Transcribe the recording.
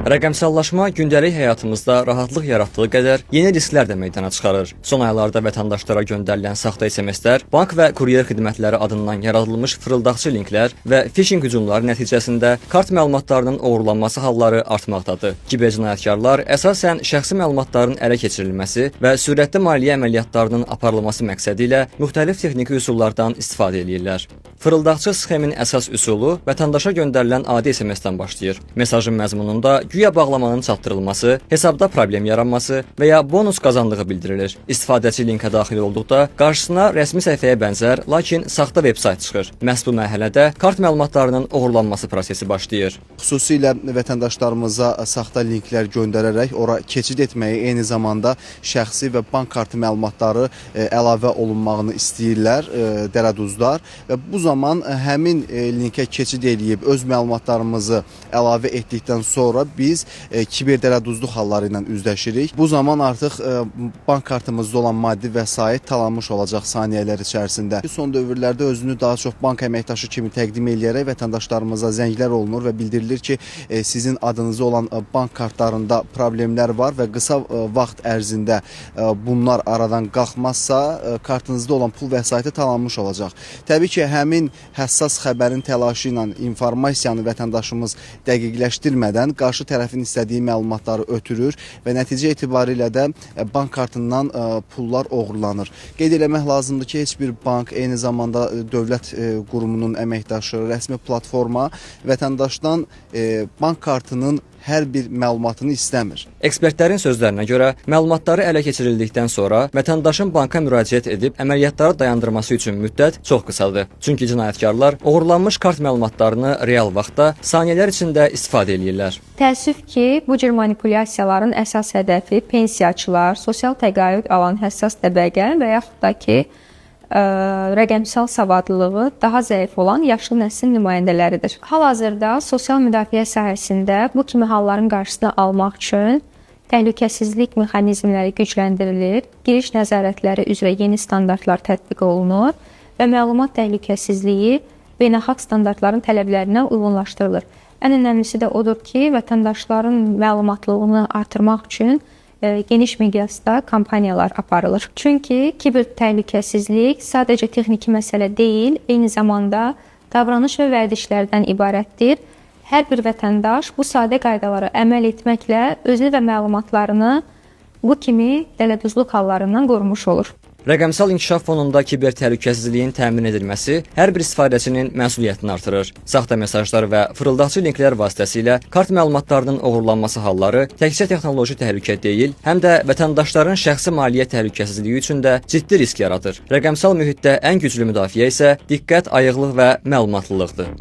Rəqəmsallaşma gündəlik həyatımızda rahatlıq yaratdığı qədər yeni risklər də meydana çıxarır. Son aylarda vətəndaşlara göndərilən saxta SMS-lər, bank və kuryer xidmətləri adından yaradılmış fırıldaqçı linklər və phishing hücumları nəticəsində kart məlumatlarının oğurlanması halları artmaqdadır. Kibercinayətkarlar əsasən şəxsi məlumatların ələ keçirilməsi və sürətli maliyyə əməliyyatlarının aparılması məqsədi ilə müxtəlif texniki üsullardan istifadə edirlər. Fırıldaqçı sxemin əsas üsulu vətəndaşa göndərilən adi SMS-dən başlayır. Mesajın məzmununda güya bağlamanın çatdırılması, hesabda problem yaranması və ya bonus qazandığı bildirilir. İstifadəçi linkə daxil olduqda qarşısına rəsmi səhifəyə bənzər, lakin saxta veb-sayt çıxır. Məhz bu mərhələdə kart məlumatlarının oğurlanması prosesi başlayır. Xüsusilə vətəndaşlarımıza saxta linklər göndərərək ora keçid etməyi, eyni zamanda şəxsi və bank kartı məlumatları əlavə olunmağını istəyirlər dərəduzlar və bu zaman həmin linkə keçid edib öz məlumatlarımızı əlavə etdikdən sonra biz kiberdərəduzluq halları ilə üzləşirik. Bu zaman artıq bank kartımızda olan maddi vəsait talanmış olacaq saniyələr içərisində. Son dövrlərdə özünü daha çox bank əməkdaşı kimi təqdim edərək vətəndaşlarımıza zənglər olunur və bildirilir ki, sizin adınıza olan bank kartlarında problemlər var və qısa vaxt ərzində bunlar aradan qalxmazsa kartınızda olan pul vəsaiti talanmış olacaq. Təbii ki, həmin həssas xəbərin təlaşı ilə informasiyanı vətəndaşımız dəqiqləşdirmədən qarşı tərəfin istədiyi məlumatları ötürür və nəticə etibarilə də bank kartından pullar oğurlanır. Qeyd eləmək lazımdır ki, heç bir bank, eyni zamanda dövlət qurumunun əməkdaşı, rəsmi platforma vətəndaşdan bank kartının hər bir məlumatını istəmir. Ekspertlərin sözlərinə görə, məlumatları ələ keçirildikdən sonra vətəndaşın banka müraciət edib əməliyyatları dayandırması üçün müddət çox qısadır. Çünki cinayətkarlar oğurlanmış kart məlumatlarını real vaxtda saniyələr içində istifadə edirlər. Təəssüf ki, bu cür manipulyasiyaların əsas hədəfi pensiyaçılar, sosial təqaüd alan həssas təbəqə və yaxud da ki, rəqəmsal savadlılığı daha zəif olan yaşlı nəsil nümayəndələridir. Hal-hazırda sosial müdafiə sahəsində bu kimi halların qarşısını almaq üçün təhlükəsizlik mexanizmləri gücləndirilir, giriş nəzarətləri üzrə yeni standartlar tətbiq olunur və məlumat təhlükəsizliyi beynəlxalq standartların tələblərinə uyğunlaşdırılır. Ən önəmlisi də odur ki, vətəndaşların məlumatlılığını artırmaq üçün geniş miqyasda kampaniyalar aparılır. Çünki kiber təhlükəsizlik sadəcə texniki məsələ deyil, eyni zamanda davranış və vərdişlərdən ibarətdir. Hər bir vətəndaş bu sadə qaydalara əməl etməklə özü və məlumatlarını bu kimi dələduzluq hallarından qorumuş olur. Rəqəmsal inkişaf fonunda kiber təhlükəsizliyin təmin edilməsi hər bir istifadəçinin məsuliyyətini artırır. Saxta mesajlar və fırıldaqçı linklər vasitəsilə kart məlumatlarının oğurlanması halları təkcə texnoloji təhlükə deyil, həm də vətəndaşların şəxsi maliyyə təhlükəsizliyi üçün də ciddi risk yaradır. Rəqəmsal mühitdə ən güclü müdafiə isə diqqət, ayıqlıq və məlumatlılıqdır.